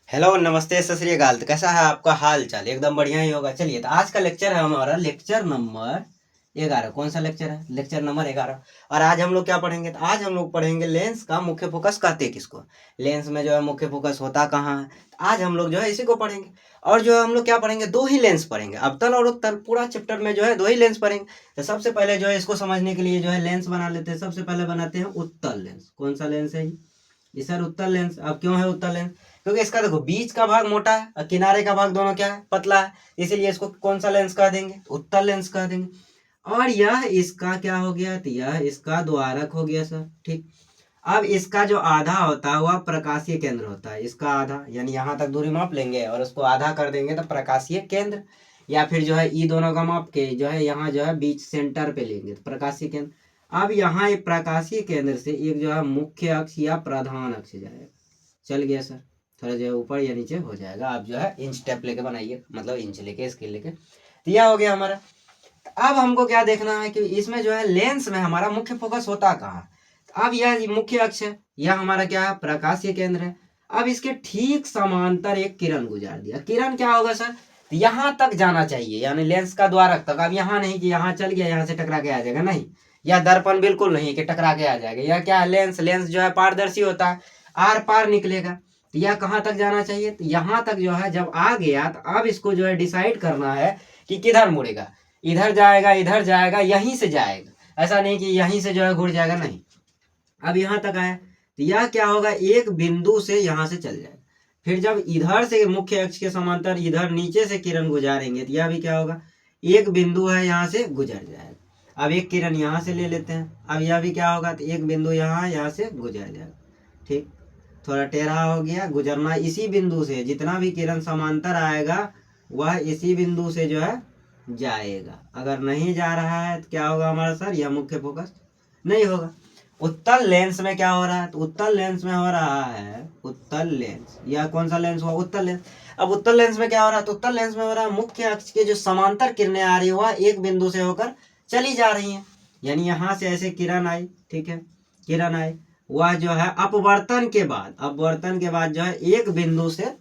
Hello नमस्ते सत श्री अकाल। तो कैसा है आपका हाल चाल? एकदम बढ़िया ही होगा। चलिए, तो आज का लेक्चर है हमारा लेक्चर नंबर 11। कौन सा लेक्चर है? Lecture number 11। और आज हम लोग क्या पढ़ेंगे? तो आज हम लोग पढ़ेंगे लेंस का मुख्य फोकस कहते हैं किसको। लेंस में जो है मुख्य फोकस होता कहाँ है, तो आज हम लोग जो है इसी को पढ़ेंगे। और जो है हम लोग क्या पढ़ेंगे, दो ही लेंस पढ़ेंगे, अवतल और उत्तल। पूरा चैप्टर में जो है दो ही लेंस पढ़ेंगे। तो सबसे पहले जो है इसको समझने के लिए जो है लेंस बना लेते हैं। सबसे पहले बनाते हैं उत्तल लेंस। कौन सा लेंस है ये सर? उत्तल लेंस। अब क्यों है उत्तल लेंस? क्योंकि इसका देखो बीच का भाग मोटा है और किनारे का भाग दोनों क्या है, पतला है। इसीलिए इसको कौन सा लेंस कह देंगे? उत्तल लेंस कह देंगे। और यह इसका क्या हो गया, तो यह इसका द्वारक हो गया सर। ठीक। अब इसका जो आधा होता है वह प्रकाशीय केंद्र होता है। इसका आधा यानी यहाँ तक दूरी माप लेंगे और उसको आधा कर देंगे तो प्रकाशीय केंद्र। या फिर जो है ई दोनों का माप के जो है यहाँ जो है बीच सेंटर पे लेंगे तो प्रकाशीय केंद्र। अब यहाँ एक प्रकाशीय केंद्र से एक जो है मुख्य अक्ष या प्रधान अक्ष जाएगा। चल गया सर। थोड़ा जो है ऊपर या नीचे हो जाएगा। आप जो है इंच टेप लेके बनाइए, मतलब इंच लेके स्केल लेके। तो यह हो गया हमारा। अब हमको क्या देखना है कि इसमें जो है लेंस में हमारा मुख्य फोकस होता कहाँ है। अब यह मुख्य अक्ष है, यह हमारा क्या है, प्रकाशीय केंद्र है। अब इसके ठीक समांतर एक किरण गुजार दिया। किरण क्या होगा सर? तो यहाँ तक जाना चाहिए, यानी लेंस का द्वारक तक। अब यहाँ नहीं कि यहाँ चल गया यहाँ से टकरा के आ जाएगा, नहीं। यह दर्पण बिल्कुल नहीं कि टकरा के आ जाएगा। यह क्या है, लेंस। लेंस जो है पारदर्शी होता है, आर पार निकलेगा। तो यह कहाँ तक जाना चाहिए? तो यहाँ तक जो है जब आ गया तो अब इसको जो है डिसाइड करना है कि किधर मुड़ेगा। इधर जाएगा, इधर जाएगा, यहीं से जाएगा। ऐसा नहीं कि यहीं से जो है घुर जाएगा, नहीं। अब यहाँ तक आया तो यह क्या होगा, एक बिंदु से यहाँ से चल जाएगा। फिर जब इधर से मुख्य अक्ष के समांतर इधर नीचे से किरण गुजारेंगे तो यह भी क्या होगा, एक बिंदु है यहाँ से गुजर जाएगा। अब एक किरण यहाँ से ले लेते हैं। अब यह भी क्या होगा, तो एक बिंदु यहाँ से गुजर जाएगा। ठीक। थोड़ा टेढ़ा हो गया, गुजरना इसी बिंदु से। जितना भी किरण समांतर आएगा वह इसी बिंदु से जो है जाएगा। अगर नहीं जा रहा है तो क्या होगा हमारा सर, यह मुख्य फोकस नहीं होगा। उत्तल लेंस में क्या हो रहा है, तो उत्तल लेंस में हो रहा है, उत्तल लेंस। यह कौन सा लेंस हुआ? उत्तल लेंस। अब उत्तल लेंस में क्या हो रहा है, तो उत्तल लेंस में हो रहा है मुख्य अक्ष के जो समांतर किरणें आ रही है वह एक बिंदु से होकर चली जा रही हैं। यानी यहाँ से ऐसे किरण आई, ठीक है, किरण आई, वह जो है अपवर्तन के बाद, अपवर्तन के बाद जो है एक बिंदु से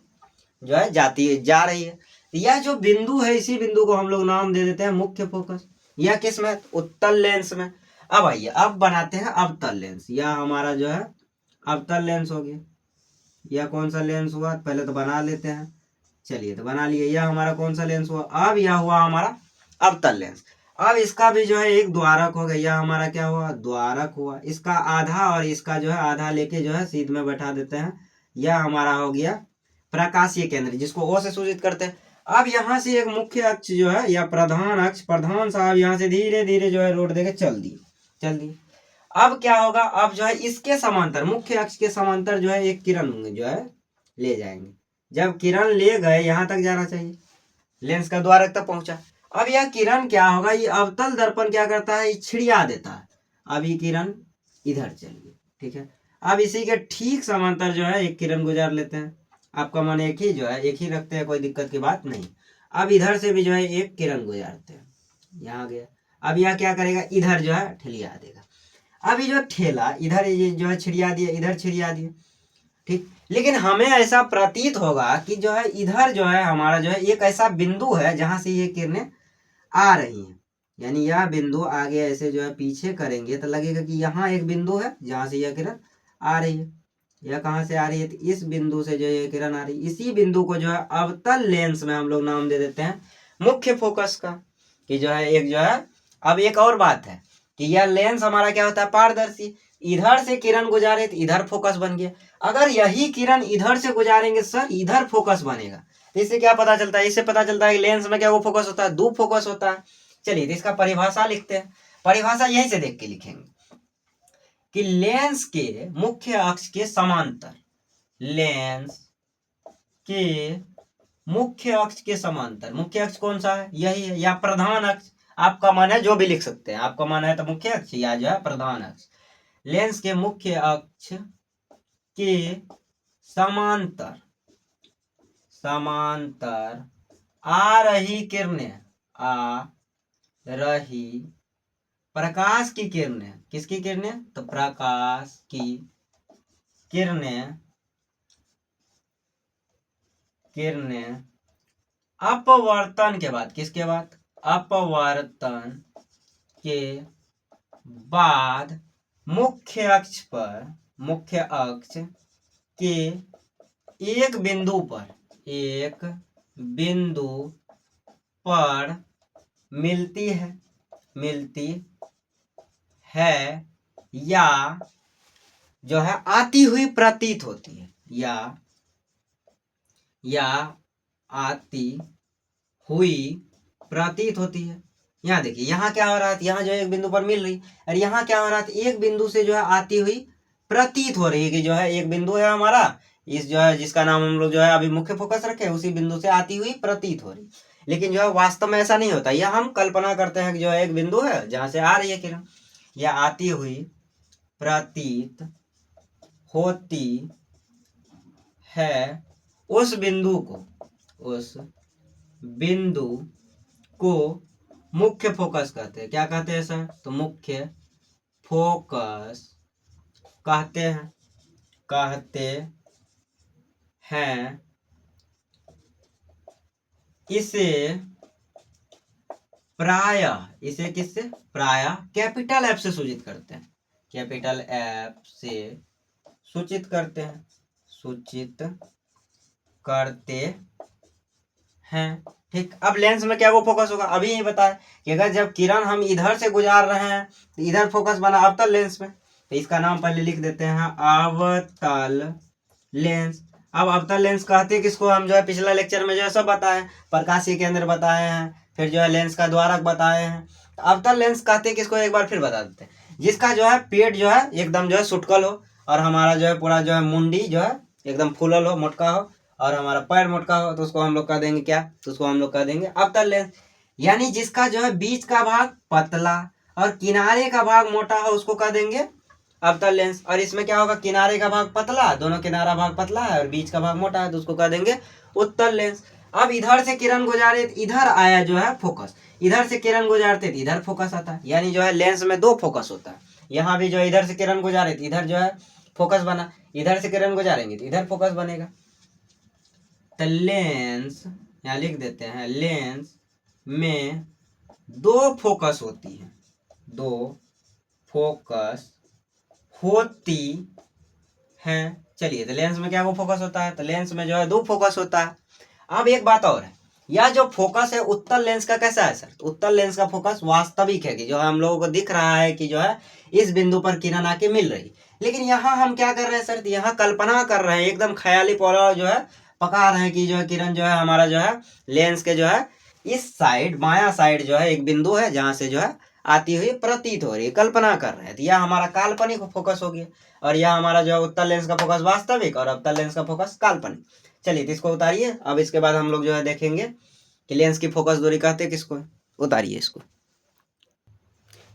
जो है जाती है, जा रही है। यह जो बिंदु है इसी बिंदु को हम लोग नाम दे देते हैं मुख्य फोकस। यह किस में? उत्तल लेंस में। अब आइए अब बनाते हैं अवतल लेंस। यह हमारा जो है अवतल लेंस हो गया। यह कौन सा लेंस हुआ, पहले तो बना लेते हैं। चलिए, तो बना लिए। यह हमारा कौन सा लेंस हुआ? अब यह हुआ हमारा अवतल लेंस। अब इसका भी जो है एक द्वारक हो गया। यह हमारा क्या हुआ, द्वारक हुआ। इसका आधा और इसका जो है आधा लेके जो है सीध में बैठा देते हैं। यह हमारा हो गया प्रकाशीय केंद्र, जिसको ओ से सूचित करते हैं। अब यहाँ से एक मुख्य अक्ष जो है या प्रधान अक्ष, प्रधान साहब यहाँ से धीरे धीरे जो है रोड देके चल दी, चल दी। अब क्या होगा, अब जो है इसके समांतर, मुख्य अक्ष के समांतर जो है एक किरण जो है ले जाएंगे। जब किरण ले गए, यहाँ तक जाना चाहिए, लेंस का द्वारक तक पहुंचा। अब यह किरण क्या होगा, ये अवतल दर्पण क्या करता है, ये छिड़िया देता है। अब ये किरण इधर चलिए, ठीक है। अब इसी के ठीक समांतर जो है एक किरण गुजार लेते हैं। आपका मन एक ही जो है, एक ही रखते हैं, कोई दिक्कत की बात नहीं। अब इधर से भी जो है एक किरण गुजारते हैं, यहाँ गया। अब यह क्या करेगा, इधर जो है ठेलिया देगा। अब ये जो ठेला इधर ये जो है छिड़िया दिया, इधर छिड़िया दिया, ठीक। लेकिन हमें ऐसा प्रतीत होगा कि जो है इधर जो है हमारा जो है एक ऐसा बिंदु है जहां से ये किरणें आ रही हैं। यानी यह बिंदु आगे ऐसे जो है पीछे करेंगे तो लगेगा कि यहाँ एक बिंदु है जहां से यह किरण आ रही है। यह कहाँ से आ रही है, तो इस बिंदु से जो ये किरण आ रही है। इसी बिंदु को जो है अवतल लेंस में हम लोग नाम दे देते हैं मुख्य फोकस का। कि जो है एक जो है, अब एक और बात है कि यह लेंस हमारा क्या होता है, पारदर्शी। इधर से किरण गुजारे तो इधर फोकस बन गया। अगर यही किरण इधर से गुजारेंगे सर, इधर फोकस बनेगा। तो इससे क्या पता चलता है, इससे पता चलता है कि लेंस में क्या वो फोकस होता है, दो फोकस होता है। चलिए, तो इसका परिभाषा लिखते हैं। परिभाषा यहीं से देख के लिखेंगे कि लेंस के मुख्य अक्ष के समांतर, लेंस के मुख्य अक्ष के समांतर, मुख्य अक्ष कौन सा है, यही है, या प्रधान अक्ष। आपका मन है जो भी लिख सकते हैं, आपका मन है तो मुख्य अक्ष या जो है प्रधान अक्ष। लेंस के मुख्य अक्ष के समांतर, समांतर आ रही किरणें, आ रही प्रकाश की किरणें, किसकी किरणें, तो प्रकाश की किरणें किरणें अपवर्तन के बाद, किसके बाद, अपवर्तन के बाद मुख्य अक्ष पर, मुख्य अक्ष के एक बिंदु पर, एक बिंदु पर मिलती है, मिलती है या जो है आती हुई प्रतीत होती है, या आती हुई प्रतीत होती है। यहाँ देखिए, यहाँ क्या हो रहा है, यहाँ जो है एक बिंदु पर मिल रही, और यहाँ क्या हो रहा है, एक बिंदु से जो है आती हुई प्रतीत हो रही है कि जो है एक बिंदु है हमारा, इस जो है जिसका नाम हम लोग जो है अभी मुख्य फोकस रखे, उसी बिंदु से आती हुई प्रतीत हो रही। लेकिन जो है वास्तव में ऐसा नहीं होता, यह हम कल्पना करते हैं कि जो है एक बिंदु है जहां से आ रही है किरण, या आती हुई प्रतीत होती है उस बिंदु को, उस बिंदु को मुख्य फोकस कहते हैं। क्या कहते हैं सर, तो मुख्य फोकस कहते हैं, कहते हैं। इसे प्रायः, इसे किससे, प्रायः कैपिटल एफ से सूचित करते हैं, कैपिटल एफ से सूचित करते हैं, सूचित करते हैं। ठीक, अब लेंस में क्या वो फोकस होगा, अभी यही बताया कि अगर जब किरण हम इधर से गुजार रहे हैं तो इधर फोकस बना अवतल लेंस में, तो इसका नाम पहले लिख देते हैं अवतल लेंस। अब अवतल लेंस कहते हैं किसको, हम जो है पिछला लेक्चर में जो है सब बताए, प्रकाशीय केंद्र बताए हैं, फिर जो है लेंस का द्वारक बताए हैं। तो अवतल लेंस कहते हैं किसको, एक बार फिर बता देते हैं, जिसका जो है पेट जो है एकदम जो है सुटकल हो, और हमारा जो है पूरा जो है मुंडी जो है एकदम फूलल हो, मोटका हो, और हमारा पैर मोटका हो, तो उसको हम लोग कह देंगे क्या, तो उसको हम लोग कह देंगे अवतल लेंस। यानी जिसका जो है बीच का भाग पतला और किनारे का भाग मोटा हो, उसको कह देंगे अवतल लेंस। और इसमें क्या होगा, किनारे का भाग पतला, दोनों किनारा भाग पतला है और बीच का भाग मोटा है, तो उसको कह देंगे उत्तल लेंस। अब इधर से किरण गुजारे, इधर आया जो है फोकस, इधर से किरण गुजारते तो इधर फोकस आता है, यानी जो है लेंस में दो फोकस होता है। यहाँ भी जो है इधर से किरण गुजारे तो इधर जो है फोकस बना, इधर से किरण गुजारेंगे तो इधर फोकस बनेगा। तो लेंस, यहाँ लिख देते हैं, लेंस में दो फोकस होती है, दो फोकस होती है। चलिए, तो लेंस में क्या वो फोकस होता है, तो लेंस में जो है दो फोकस होता है। अब एक बात और है, यह जो फोकस है उत्तल लेंस का कैसा है सर, तो उत्तल लेंस का फोकस वास्तविक है कि जो है हम लोगों को दिख रहा है कि जो है इस बिंदु पर किरण आके मिल रही। लेकिन यहाँ हम क्या कर रहे हैं सर, तो यहाँ कल्पना कर रहे हैं, एकदम ख्याली पौला जो है पका रहे हैं कि जो है किरण जो है हमारा जो है लेंस के जो है इस साइड, बाया साइड जो है एक बिंदु है जहां से जो है आती हुई प्रतीत हो रही है, कल्पना कर रहे हैं। तो यह हमारा काल्पनिक फोकस हो गया, और यह हमारा जो है उत्तल लेंस का फोकस वास्तविक और अवतल लेंस का फोकस काल्पनिक। चलिए, तो इसको उतारिए। अब इसके बाद हम लोग जो है देखेंगे कि लेंस की फोकस दूरी कहते हैं किसको, उतारिए इसको।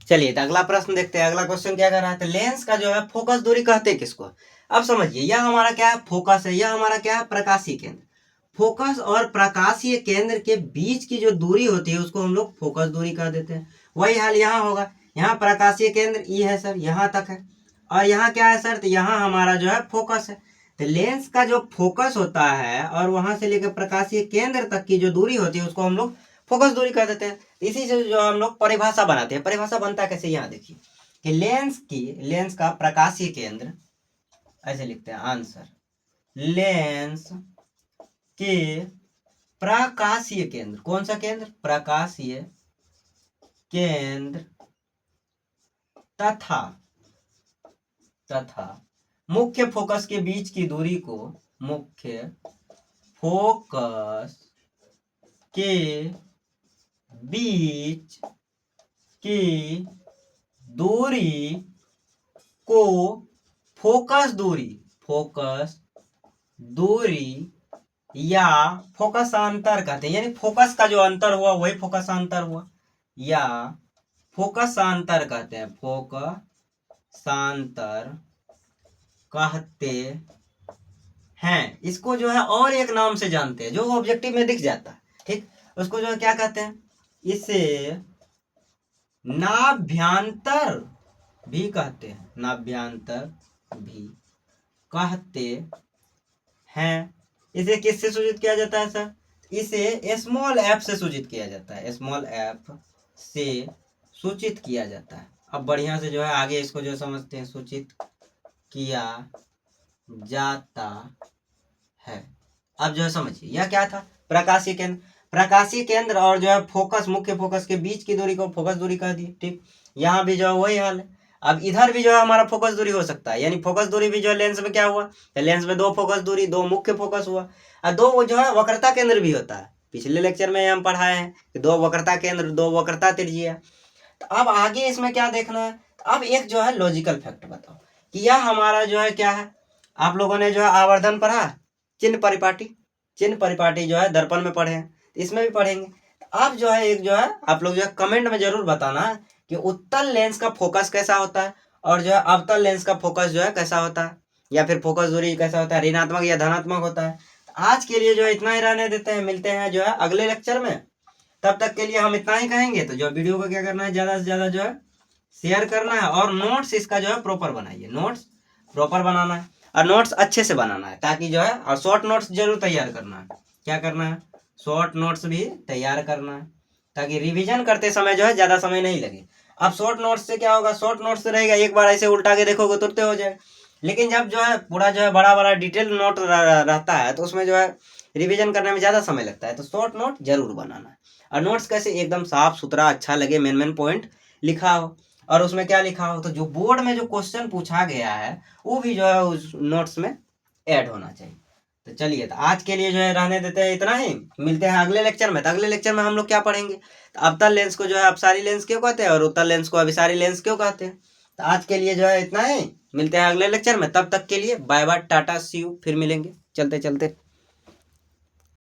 चलिए, तो अगला प्रश्न देखते हैं, अगला क्वेश्चन क्या कर रहा है, तो लेंस का जो है फोकस दूरी कहते हैं किसको। अब समझिए, यह हमारा क्या है, फोकस है, यह हमारा क्या है, प्रकाशीय केंद्र। फोकस और प्रकाशीय केंद्र के बीच की जो दूरी होती है उसको हम लोग फोकस दूरी कह देते हैं। वही हाल यहाँ होगा, यहाँ प्रकाशीय केंद्र ई है सर, यहाँ तक है, और यहाँ क्या है सर, तो यहाँ हमारा जो है फोकस है। तो लेंस का जो फोकस होता है और वहां से लेकर प्रकाशीय केंद्र तक की जो दूरी होती है उसको हम लोग फोकस दूरी कह देते हैं। इसी से जो हम लोग परिभाषा बनाते हैं, परिभाषा बनता है कैसे, यहाँ देखिए कि लेंस का प्रकाशीय केंद्र, ऐसे लिखते हैं आंसर, लेंस के प्रकाशीय केंद्र, कौन सा केंद्र, प्रकाशीय केंद्र तथा मुख्य फोकस के बीच की दूरी को, मुख्य फोकस के बीच की दूरी को फोकस दूरी या फोकसांतर कहते हैं। यानी फोकस का जो अंतर हुआ वही फोकसांतर हुआ, या फोकसांतर कहते हैं, फोकसांतर कहते हैं। इसको जो है और एक नाम से जानते हैं जो ऑब्जेक्टिव में दिख जाता है, ठीक, उसको जो है क्या कहते हैं, इसे नाभ्यांतर भी कहते हैं, नाभ्यांतर भी कहते हैं। इसे किससे सूचित किया जाता है सर? इसे स्मॉल एफ से सूचित किया जाता है, स्मॉल एफ से सूचित किया जाता है। अब बढ़िया से जो है आगे इसको जो समझते हैं, सूचित किया जाता है। अब जो है समझिए यह क्या था, प्रकाशीय केंद्र। प्रकाशीय केंद्र और जो है फोकस, मुख्य फोकस के बीच की दूरी को फोकस दूरी कह दी, ठीक। यहाँ भी जो है वही हाल है। अब इधर भी जो है हमारा फोकस दूरी हो सकता है, यानी फोकस दूरी भी जो है लेंस में क्या हुआ, तो लेंस में दो फोकस दूरी, दो मुख्य फोकस हुआ, और दो जो है वक्रता केंद्र भी होता है। पिछले लेक्चर में हम पढ़ाए हैं कि दो वक्रता केंद्र, दो वक्रता त्रिज्या। तो अब आगे इसमें क्या देखना है, तो अब एक जो है लॉजिकल फैक्ट बताओ कि यह हमारा जो है क्या है। आप लोगों ने जो है आवर्धन पढ़ा, चिन्ह परिपाटी, चिन्ह परिपाटी जो है दर्पण में पढ़े हैं, इसमें भी पढ़ेंगे। अब जो है एक जो है आप लोग जो है कमेंट में जरूर बताना कि उत्तल लेंस का फोकस कैसा होता है और जो है अवतल लेंस का फोकस जो है कैसा होता है, या फिर फोकस दूरी कैसा होता है, ऋणात्मक या धनात्मक होता है। तो आज के लिए जो है इतना ही रहने देते हैं, मिलते हैं जो है अगले लेक्चर में। तब तक के लिए हम इतना ही कहेंगे। तो जो वीडियो को क्या करना है, ज़्यादा से ज़्यादा जो है शेयर करना है, और नोट्स इसका जो है प्रॉपर बनाइए, नोट्स प्रॉपर बनाना है, और नोट्स अच्छे से बनाना है, ताकि जो है, और शॉर्ट नोट्स जरूर तैयार करना है। क्या करना है, शॉर्ट नोट्स भी तैयार करना है, ताकि रिवीजन करते समय जो है ज़्यादा समय नहीं लगे। अब शॉर्ट नोट्स से क्या होगा, शॉर्ट नोट्स से रहेगा, एक बार ऐसे उल्टा के देखोगे तुरंत हो जाएगा। लेकिन जब जो है पूरा जो है बड़ा बड़ा डिटेल नोट रहता है, तो उसमें जो है रिवीजन करने में ज़्यादा समय लगता है। तो शॉर्ट नोट जरूर बनाना है, और नोट्स कैसे एकदम साफ सुथरा अच्छा लगे, मेन मेन पॉइंट लिखा हो, और उसमें क्या लिखा हो, तो जो बोर्ड में जो क्वेश्चन पूछा गया है वो भी जो है उस नोट्स में ऐड होना चाहिए। तो चलिए, तो आज के लिए जो है रहने देते हैं इतना ही, मिलते हैं अगले लेक्चर में। तो अगले लेक्चर में हम लोग क्या पढ़ेंगे, तो अवतल लेंस को जो है अपसारी लेंस क्यों कहते हैं, और उत्तल लेंस को अभिसारी लेंस क्यों कहते हैं। तो आज के लिए जो है इतना ही, मिलते हैं अगले लेक्चर में। तब तक के लिए bye bye, tata, see you, फिर मिलेंगे चलते चलते।